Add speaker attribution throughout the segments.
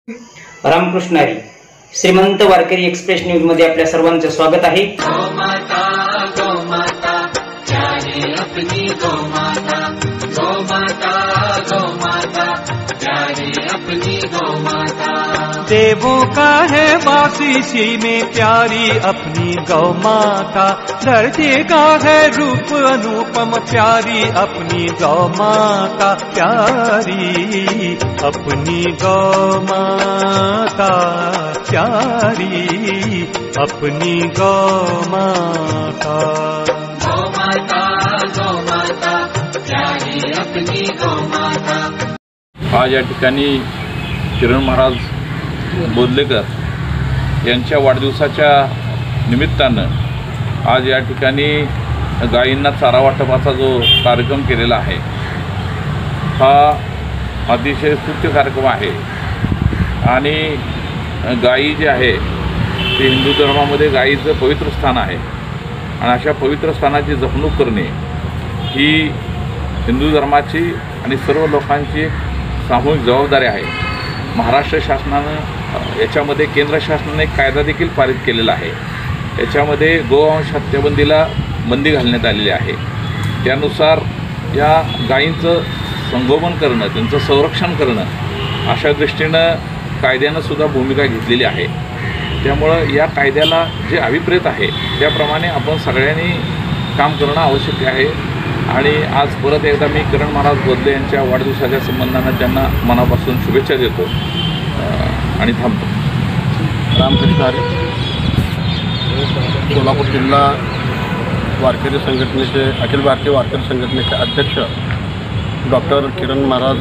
Speaker 1: रामकृष्ण हरी. श्रीमंत वारकरी express news मध्ये आपल्या सर्वांचं स्वागत आहे.
Speaker 2: देवों का है वास इसी में प्यारी अपनी गौ माता, धरती का है रूप अनुपम प्यारी अपनी गौ माता, प्यारी अपनी गौ माता, प्यारी अपनी गौ माता. गौ माता, गौ माता, प्यारी अपनी गौ माता.
Speaker 3: आज या ठिकाणी किरण महाराज बोदलेकर यांच्या वाढदिवसाच्या निमित्तानं आज या ठिकाणी गायींना चारा वाटपाचा जो कार्यक्रम केलेला आहे हा अतिशय स्तुत्य कार्यक्रम आहे. आणि गायी जे आहे ते हिंदू धर्मामध्ये गायीचं पवित्र स्थान आहे आणि अशा पवित्र स्थानाची जपणूक करणे ही हिंदू धर्माची आणि सर्व लोकांची एक सामूहिक जबाबदारी आहे. महाराष्ट्र शासनानं याच्यामध्ये केंद्र शासनाने एक कायदा देखील पारित केलेला आहे. याच्यामध्ये गोवंश हत्याबंदीला बंदी घालण्यात आलेली आहे. त्यानुसार या गायींचं संगोपन करणं, त्यांचं संरक्षण करणं अशा दृष्टीनं कायद्यानं सुद्धा भूमिका घेतलेली आहे. त्यामुळं या कायद्याला जे अभिप्रेत आहे त्याप्रमाणे आपण सगळ्यांनी काम करणं आवश्यक आहे. आणि आज परत एकदा मी किरण महाराज बोदले यांच्या वाढदिवसाच्या संबंधानं त्यांना मनापासून शुभेच्छा देतो आणि थांबतो.
Speaker 4: रामकृष्ण हरी. सोलापूर जिल्हा वारकरी संघटनेचे, अखिल भारतीय वारकरी संघटनेचे अध्यक्ष डॉक्टर किरण महाराज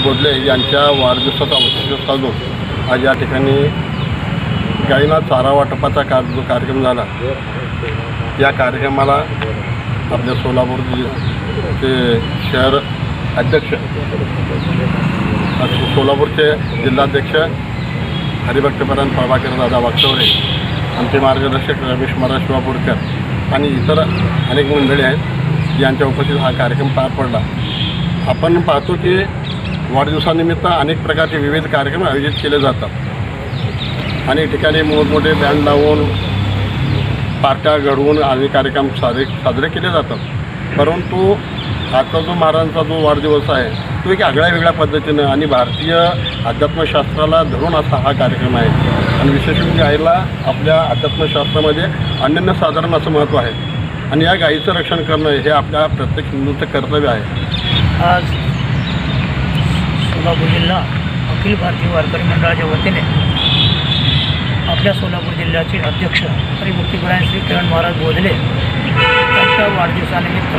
Speaker 4: बोदले यांच्या वाढदिवसाचा औचित्य साधून आज या ठिकाणी गायींना चारा वाटपाचा जो कार्यक्रम झाला, या कार्यक्रमाला आपल्या सोलापूरचे शहर अध्यक्ष, सोलापूरचे जिल्हाध्यक्ष हरिभक्तपरायण प्रभाकर दादा वागचौरे, आमचे मार्गदर्शक रमेश महाराज शिवापूरकर आणि इतर अनेक मंडळी आहेत यांच्या उपस्थित हा कार्यक्रम पार पडला. आपण पाहतो की वाढदिवसानिमित्त अनेक प्रकारचे विविध कार्यक्रम आयोजित केले जातात. अनेक ठिकाणी मोठमोठे बँड लावून पार्ट्या घडवून आणि कार्यक्रम साजरे केले जातात. परंतु आजचा जो महाराजांचा जो वाढदिवस आहे तो एक आगळ्या वेगळ्या पद्धतीनं आणि भारतीय अध्यात्मशास्त्राला धरून असा हा कार्यक्रम आहे. आणि विशेष म्हणजे गायीला आपल्या अध्यात्मशास्त्रामध्ये अनन्य साधारण असं महत्त्व आहे आणि या गायीचं रक्षण करणं हे आपल्या प्रत्येक हिंदूचं कर्तव्य आहे.
Speaker 5: आज सोलापूर जिल्हा अखिल भारतीय वारकरी मंडळाच्या वतीने आपल्या सोलापूर जिल्ह्याचे अध्यक्ष हरिभक्तपरायण श्री किरण महाराज बोदले यांच्या वाढदिवसानिमित्त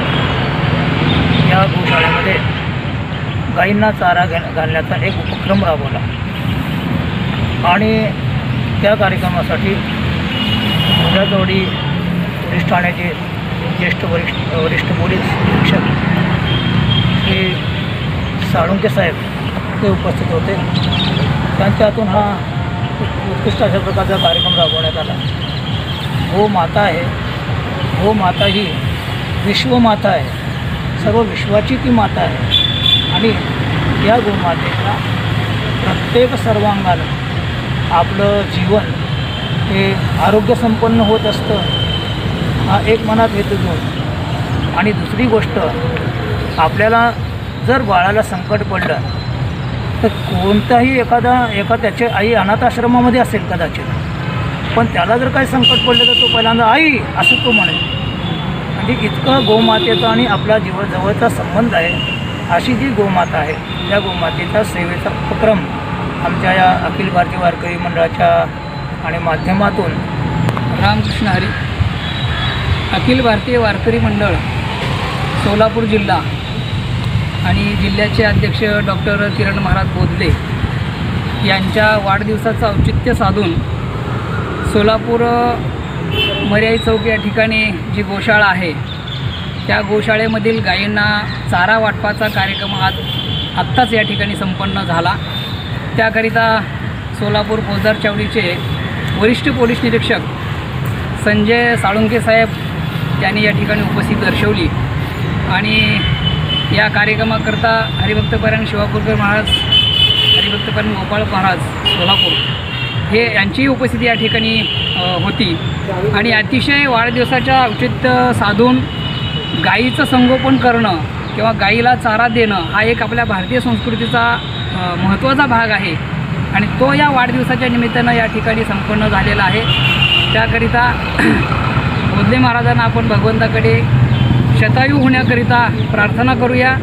Speaker 5: या गोशाळेमध्ये गायींना चारा घालण्याचा एक उपक्रम राबवला आणि त्या कार्यक्रमासाठी उद्याजवडी पोलीस ठाण्याचे ज्येष्ठ वरिष्ठ पोलीस निरीक्षक श्री साळुंके साहेब ते उपस्थित होते. त्यांच्या हातून हा उत्कृष्ट अशा प्रकारचा कार्यक्रम राबवण्यात आला. गो माता आहे, गो माता ही विश्वमाता आहे, सर्व विश्वाची ती माता आहे आणि या गोमातेला प्रत्येक सर्वांगानं आपलं जीवन हे आरोग्यसंपन्न होत असतं हा एक मनात हेतू घेऊन. आणि दुसरी गोष्ट, आपल्याला जर बाळाला संकट पडलं तर कोणताही एका त्याची आई अनाथ आश्रमामध्ये असेल कदाचित, पण त्याला जर काही संकट पडलं तर तो पहिल्यांदा आई असं तो म्हणेल. म्हणजे इतकं गोमातेचा आणि आपला जवळचा संबंध आहे. अशी जी गोमाता आहे त्या गोमातेच्या सेवेचा उपक्रम आमच्या या अखिल भारतीय वारकरी मंडळाच्या आणि माध्यमातून
Speaker 6: रामकृष्ण हरी. अखिल भारतीय वारकरी मंडळ सोलापूर जिल्हा आणि जिल्ह्याचे अध्यक्ष डॉक्टर किरण महाराज बोदले यांच्या वाढदिवसाचं औचित्य साधून सोलापूर मर्याई चौक या ठिकाणी जी गोशाळा आहे त्या गोशाळेमधील गायींना चारा वाटपाचा कार्यक्रम आत्ताच या ठिकाणी संपन्न झाला. त्याकरिता सोलापूर फौजदार चावडीचे वरिष्ठ पोलीस निरीक्षक संजय साळुंके साहेब यांनी या ठिकाणी उपस्थिती दर्शवली आणि या कार्यक्रमाकरता हरिभक्तपरायण शिवापूरकर महाराज हरिभक्तपरायण गोपाळ महाराज सोलापूर हे यांचीही उपस्थिती या ठिकाणी होती आणि अतिशय वाढदिवसाच्या औचित्य साधून गायीचं संगोपन करणं किंवा गायीला चारा देणं हा एक आपल्या भारतीय संस्कृतीचा महत्त्वाचा भाग आहे आणि तो या वाढदिवसाच्या निमित्तानं या ठिकाणी संपन्न झालेला आहे। त्याकरिता बोधले महाराजांना आपण भगवंताकडे शतायू होण्याकरिता प्रार्थना करूया।